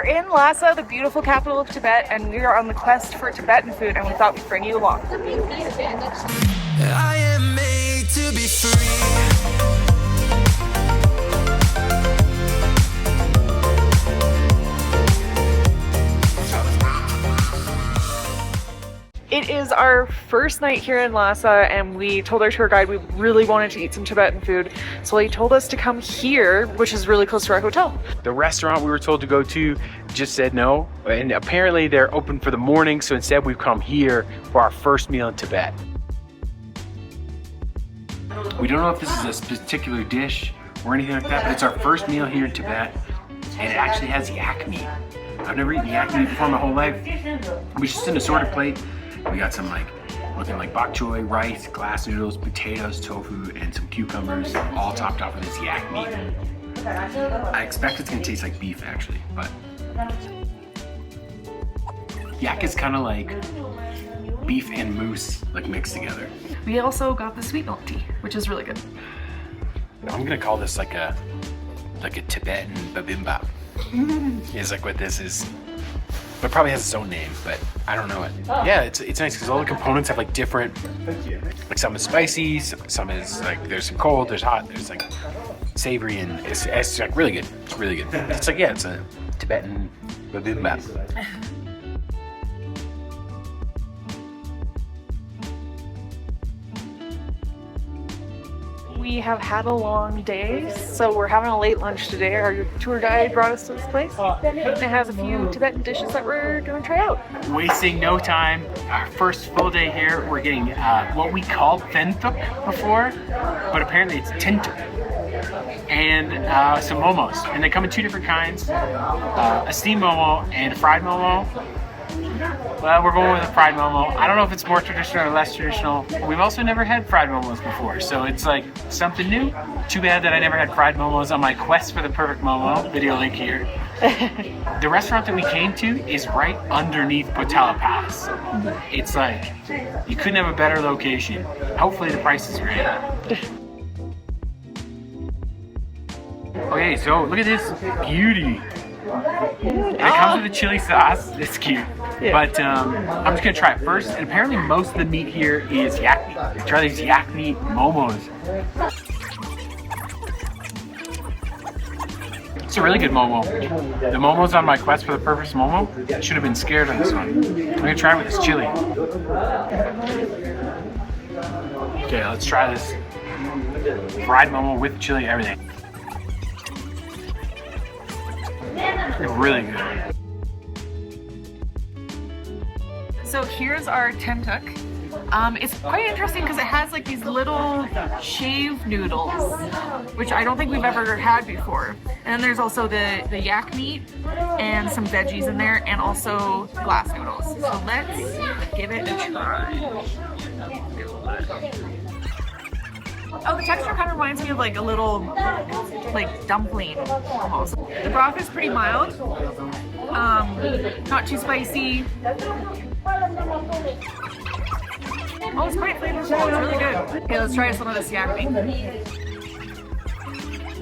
We're in Lhasa, the beautiful capital of Tibet, and we are on the quest for Tibetan food, and we thought we'd bring you along. I am made to be free. It is our first night here in Lhasa, and we told our tour guide we really wanted to eat some Tibetan food, so he told us to come here, which is really close to our hotel. The restaurant we were told to go to just said no, and apparently they're open for the morning, so instead we've come here for our first meal in Tibet. We don't know if this is a particular dish or anything like that, but it's our first meal here in Tibet, and it actually has yak meat. I've never eaten yak meat before my whole life. It's just an assorted plate. We got some looking like bok choy, rice, glass noodles, potatoes, tofu, and some cucumbers, all topped off with this yak meat. I expect it's gonna taste like beef actually, but yak is kind of like beef and moose mixed together. We also got the sweet milk tea, which is really good. I'm gonna call this like a Tibetan bibimbap. Is what this is. But it probably has its own name, but I don't know it. Yeah, it's nice because all the components have different, some is spicy, some is there's some cold, there's hot, there's savory, and it's really good. It's really good. It's it's a Tibetan bibimbap. We have had a long day, so we're having a late lunch today. Our tour guide brought us to this place. It has a few Tibetan dishes that we're gonna try out. Wasting no time, our first full day here, we're getting what we called thuk before, but apparently it's tentuk. And some momos, and they come in two different kinds, a steamed momo and a fried momo. Well, we're going with a fried momo. I don't know if it's more traditional or less traditional. We've also never had fried momos before, so it's something new. Too bad that I never had fried momos on my quest for the perfect momo. Video link here. The restaurant that we came to is right underneath Potala Palace. It's you couldn't have a better location. Hopefully the price is great. Okay, so look at this beauty. And it comes with a chili sauce. It's cute. Yeah. But I'm just gonna try it first. And apparently most of the meat here is yak meat. Try these yak meat momos. It's a really good momo. The momo's on my quest for the perfect momo. I should have been scared on this one. I'm gonna try it with this chili. Okay, let's try this fried momo with chili, everything. It's really good. So here's our tentuk. It's quite interesting because it has these little shaved noodles, which I don't think we've ever had before. And then there's also the yak meat and some veggies in there, and also glass noodles. So let's give it a try. Oh, the texture kind of reminds me of a little dumpling almost. The broth is pretty mild, not too spicy. Oh, it's quite flavorful. It's really good. Okay, let's try some of this yak meat.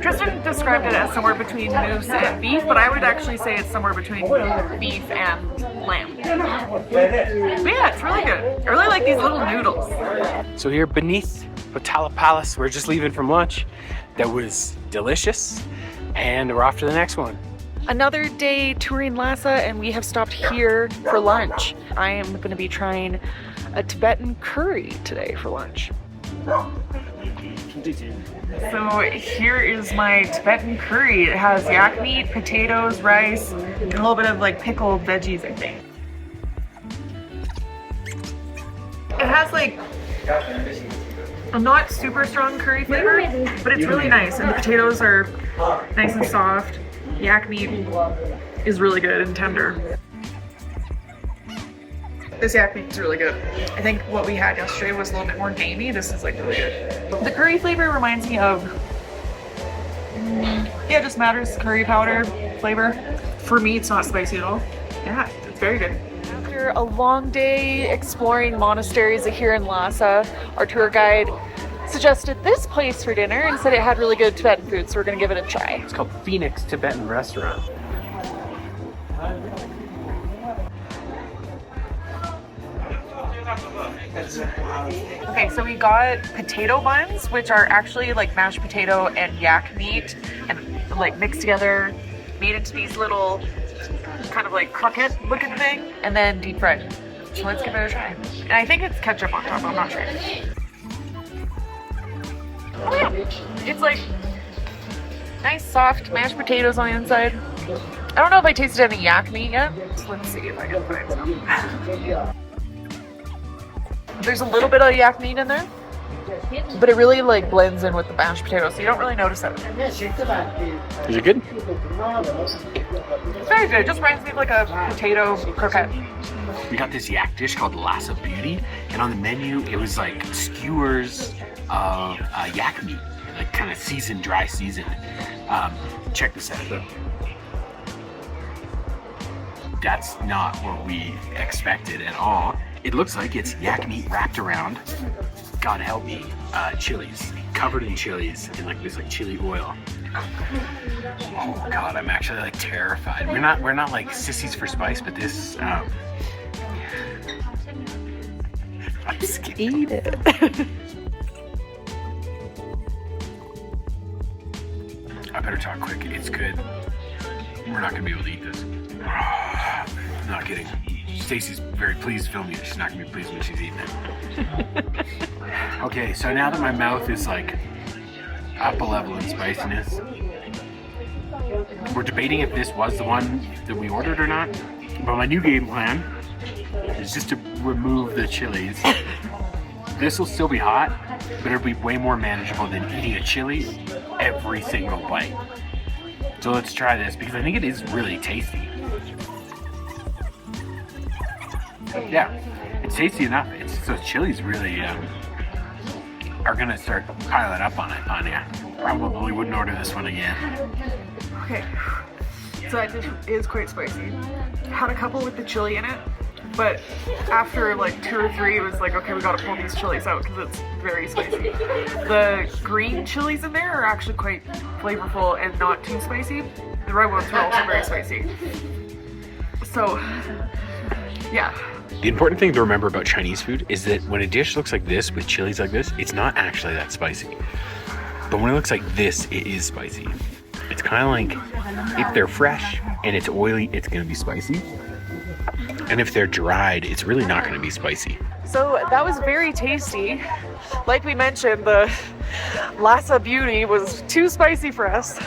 Tristan described it as somewhere between moose and beef, but I would actually say it's somewhere between beef and lamb. But yeah, it's really good. I really like these little noodles. So here beneath Potala Palace, we're just leaving from lunch. That was delicious, and we're off to the next one. Another day touring Lhasa, and we have stopped here for lunch. I am going to be trying a Tibetan curry today for lunch. So here is my Tibetan curry. It has yak meat, potatoes, rice, and a little bit of pickled veggies, I think. It has a not super strong curry flavor, but it's really nice, and the potatoes are nice and soft. Yak meat is really good and tender. This yak meat is really good. I think what we had yesterday was a little bit more gamey. This is really good. The curry flavor reminds me of, just Matter's curry powder flavor. For me, it's not spicy at all. Yeah, it's very good. After a long day exploring monasteries here in Lhasa, our tour guide suggested this place for dinner and said it had really good Tibetan food, so we're gonna give it a try. It's called Phoenix Tibetan Restaurant. Okay, so we got potato buns, which are actually like mashed potato and yak meat and like mixed together, made into these little kind of like croquette looking thing, and then deep fried. So let's give it a try. And I think it's ketchup on top, I'm not sure. Oh yeah, it's like nice soft mashed potatoes on the inside. I don't know if I tasted any yak meat yet. So let's see if I can find some. There's a little bit of yak meat in there, but it really like blends in with the mashed potatoes, so you don't really notice it. Is it good? It's very good. It just reminds me of like a potato croquette. We got this yak dish called Lassa Beauty, and on the menu it was like skewers of yak meat, like kind of seasoned, dry seasoned. Check this out though. That's not what we expected at all. It looks like it's yak meat wrapped around, God help me, chilies, covered in chilies in like this like chili oil. Oh God, I'm actually like terrified. We're not like sissies for spice, but this I'm scared. Eat it. I better talk quick. It's good. We're not gonna be able to eat this. Not kidding. Stacy's very pleased filming it. She's not gonna be pleased when she's eating it. Okay, so now that my mouth is like up a level in spiciness, we're debating if this was the one that we ordered or not. But my new game plan is just to remove the chilies. This will still be hot, but it'll be way more manageable than eating a chili every single bite. So let's try this because I think it is really tasty. Yeah, it's tasty enough. So chilies really are gonna start piling up on you. Probably wouldn't order this one again. Okay, so that dish is quite spicy. Had a couple with the chili in it, but after like 2 or 3, it was like, okay, we gotta pull these chilies out because it's very spicy. The green chilies in there are actually quite flavorful and not too spicy. The red ones were also very spicy. So, yeah. The important thing to remember about Chinese food is that when a dish looks like this with chilies like this, it's not actually that spicy. But when it looks like this, it is spicy. It's kind of like if they're fresh and it's oily, it's going to be spicy. And if they're dried, it's really not going to be spicy. So that was very tasty. Like we mentioned, the Lassa Beauty was too spicy for us,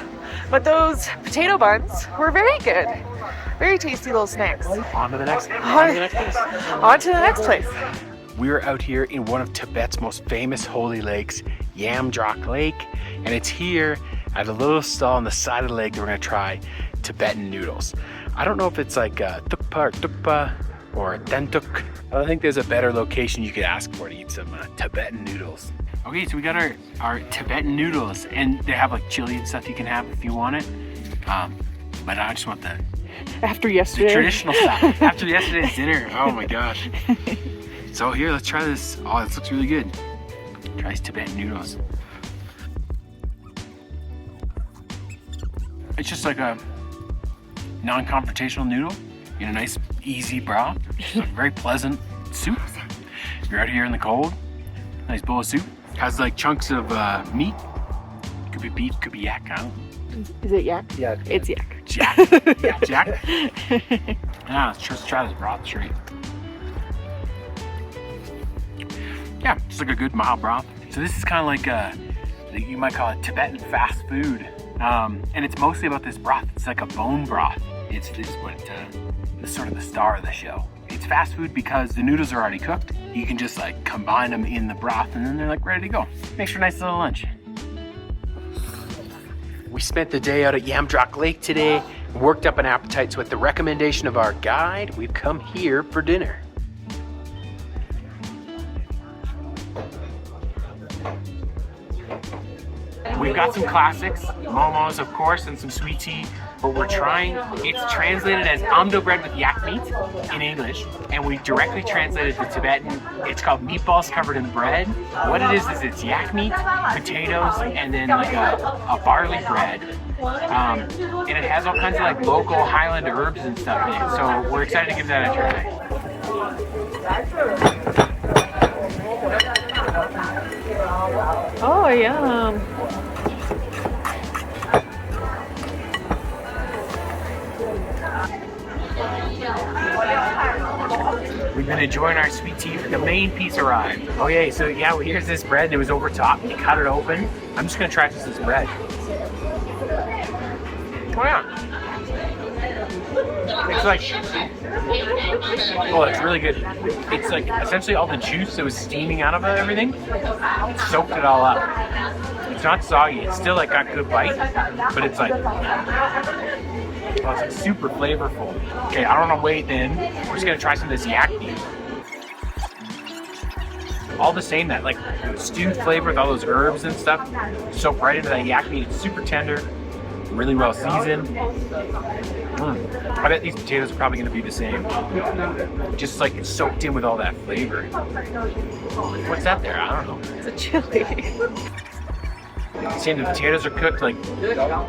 but those potato buns were very good. Very tasty little snacks. On to the next place. On to the next place. We're out here in one of Tibet's most famous holy lakes, Yamdrak Lake, and it's here at a little stall on the side of the lake that we're gonna try Tibetan noodles. I don't know if it's like thukpa or tentuk. I think there's a better location you could ask for to eat some Tibetan noodles. Okay, so we got our Tibetan noodles, and they have like chili and stuff you can have if you want it. But I just want the traditional stuff. After yesterday's dinner. Oh my gosh. So here, let's try this. Oh, this looks really good. Try these Tibetan noodles. It's just like a non-confrontational noodle in a nice, easy broth. It's a very pleasant soup. If you're out here in the cold, nice bowl of soup. Has like chunks of meat. Could be beef, could be yak. I don't know. Is it yak? Yeah. It's yak. Jack. Yeah, Jack. Yeah, let's just try this broth straight. Yeah, just like a good mild broth. So this is kind of like you might call it Tibetan fast food. And it's mostly about this broth. It's like a bone broth. It's what it's sort of the star of the show. It's fast food because the noodles are already cooked. You can just like combine them in the broth and then they're like ready to go. Makes for a nice little lunch. We spent the day out at Yamdrak Lake today, worked up an appetite, so at the recommendation of our guide, we've come here for dinner. We've got some classics, momos of course, and some sweet tea, but we're trying, it's translated as amdo bread with yak meat in English, and we directly translated the Tibetan. It's called meatballs covered in bread. What it is it's yak meat, potatoes, and then like a barley bread. And it has all kinds of like local highland herbs and stuff in it, so we're excited to give that a try. Oh, yum. We've been enjoying our sweet tea. The main piece arrived. Okay, so yeah, well, here's this bread and it was over top. They cut it open. I'm just gonna try this bread. Oh yeah. It's like, oh, it's really good. It's like essentially all the juice that was steaming out of everything soaked it all up. It's not soggy. It's still like got good bite, but it's like, well, it's like super flavorful. Okay, I don't want to wait then. We're just gonna try some of this yak meat. All the same, that like stewed flavor with all those herbs and stuff soaked right into that yak meat. It's super tender, really well seasoned. I bet these potatoes are probably gonna be the same. Just like it's soaked in with all that flavor. What's that there? I don't know. It's a chili. Same, the potatoes are cooked like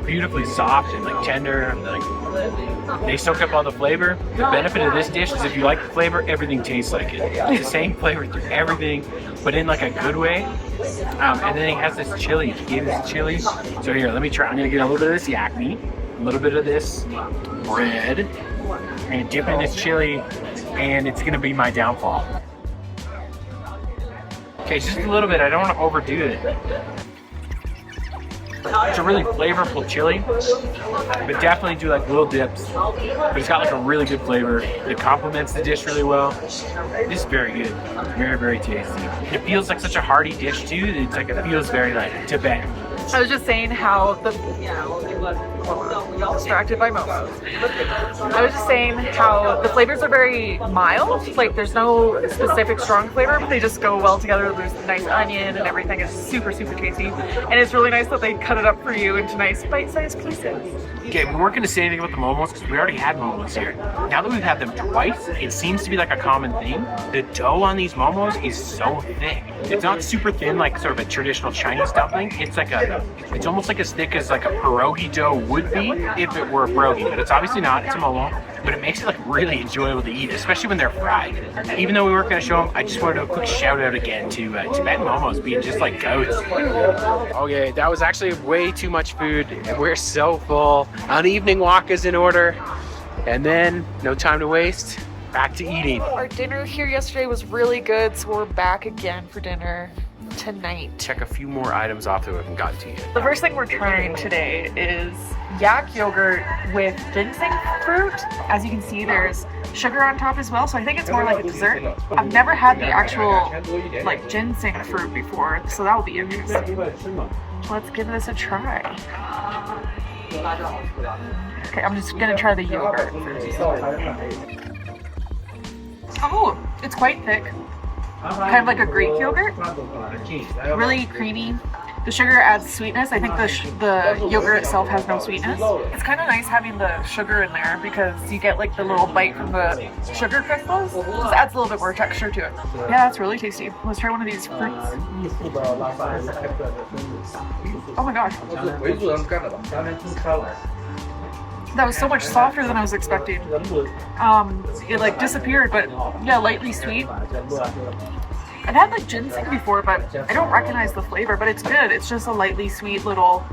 beautifully soft and like tender. And, like, they soak up all the flavor. The benefit of this dish is if you like the flavor, everything tastes like it. It's the same flavor through everything, but in like a good way. And then he has this chili. He gave us chili. So here, let me try. I'm gonna get a little bit of this yak meat, a little bit of this bread, and dip in this chili, and it's gonna be my downfall. Okay, just a little bit. I don't want to overdo it. It's a really flavorful chili, but definitely do like little dips. But it's got like a really good flavor. It complements the dish really well. This is very good, very, very tasty. It feels like such a hearty dish too. It's like, it feels very like Tibetan. I was just saying how the distracted by momos. I was just saying how the flavors are very mild. Like there's no specific strong flavor, but they just go well together. There's nice onion and everything. It's super, super tasty. And it's really nice that they cut it up for you into nice bite-sized pieces. Okay, we weren't going to say anything about the momos because we already had momos here. Now that we've had them twice, it seems to be like a common thing. The dough on these momos is so thick. It's not super thin like sort of a traditional Chinese dumpling. It's like it's almost like as thick as like a pierogi dough would be if it were a pierogi, but it's obviously not. It's a momo, but it makes it like really enjoyable to eat, especially when they're fried. Even though we weren't going to show them, I just wanted to do a quick shout out again to Tibetan momos being just like goats. Okay, that was actually way too much food. We're so full. An evening walk is in order, and then no time to waste. Back to eating. Our dinner here yesterday was really good, so we're back again for dinner tonight. Check a few more items off that we haven't gotten to yet. The first thing we're trying today is yak yogurt with ginseng fruit. As you can see, there's sugar on top as well, so I think it's more like a dessert. I've never had the actual like ginseng fruit before, so that will be interesting. Let's give this a try. Okay, I'm just gonna try the yogurt first. Oh, it's quite thick. Kind of like a Greek yogurt. Really creamy. The sugar adds sweetness. I think the yogurt itself has no sweetness. It's kind of nice having the sugar in there because you get like the little bite from the sugar crystals. It just adds a little bit more texture to it. Yeah, it's really tasty. Let's try one of these fruits. Oh my gosh. That was so much softer than I was expecting. It like disappeared, but yeah, lightly sweet. I've had like ginseng before, but I don't recognize the flavor, but it's good. It's just a lightly sweet little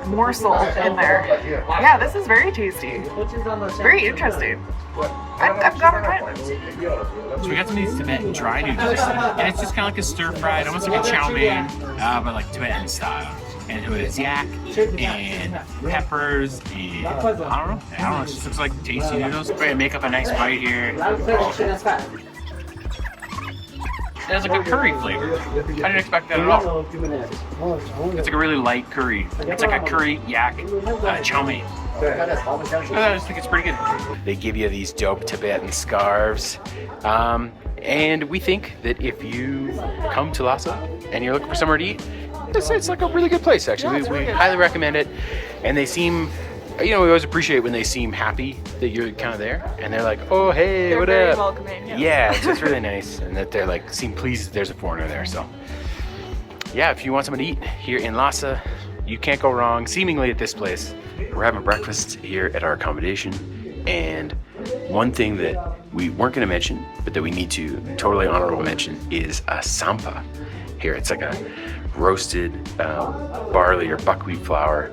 morsel in there. Yeah, this is very tasty. Very interesting. I've got to try this. So we got some of these Tibetan dry noodles, and it's just kind of like a stir-fried, almost like a chow mein, but like Tibetan style. And it was yak and peppers and I don't know. It just looks like tasty noodles. We're gonna make up a nice bite here. It has like a curry flavor. I didn't expect that at all. It's like a really light curry. It's like a curry yak chow mein. I just think it's pretty good. They give you these dope Tibetan scarves. And we think that if you come to Lhasa and you're looking for somewhere to eat, it's like a really good place actually. We highly recommend it. And they seem, we always appreciate when they seem happy that you're kind of there. And they're like, oh, hey, what up? They're very welcoming. Yeah, it's just really nice. And that they're like, seem pleased that there's a foreigner there. So yeah, if you want something to eat here in Lhasa, you can't go wrong seemingly at this place. We're having breakfast here at our accommodation. And one thing that we weren't going to mention, but that we need to totally honorable mention is sampa. Here, it's like a roasted barley or buckwheat flour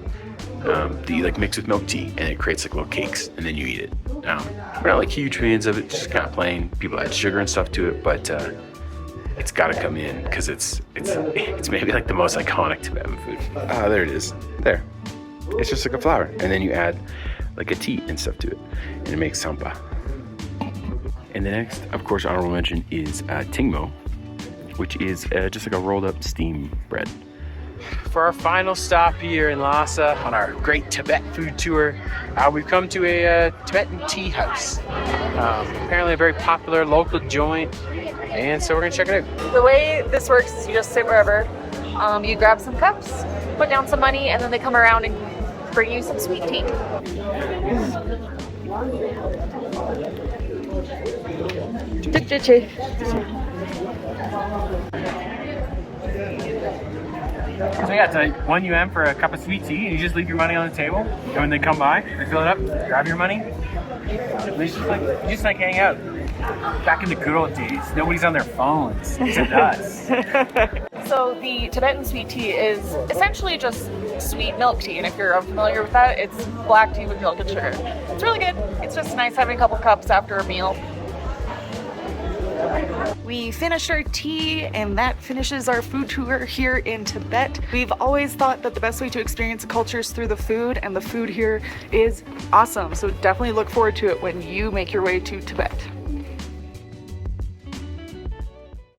that you like mix with milk tea, and it creates like little cakes, and then you eat it. We're not like huge fans of it, just kind of plain. People add sugar and stuff to it, but it's got to come in because it's maybe like the most iconic Tibetan food. Ah, there it is. There. It's just like a flour, and then you add like a tea and stuff to it, and it makes sampa. And the next, of course, honorable mention is tingmo, which is just like a rolled up steam bread. For our final stop here in Lhasa on our great Tibet food tour, we've come to a Tibetan tea house. Apparently a very popular local joint, and so we're gonna check it out. The way this works is you just sit wherever, you grab some cups, put down some money, and then they come around and bring you some sweet tea. So yeah, it's like 1 yuan for a cup of sweet tea, and you just leave your money on the table. And when they come by, they fill it up, grab your money. And you just like hang out. Back in the good old days, nobody's on their phones except us. So the Tibetan sweet tea is essentially just sweet milk tea, and if you're unfamiliar with that, it's black tea with milk and sugar. It's really good. It's just nice having a couple cups after a meal. We finished our tea, and that finishes our food tour here in Tibet. We've always thought that the best way to experience a culture is through the food, and the food here is awesome. So definitely look forward to it when you make your way to Tibet.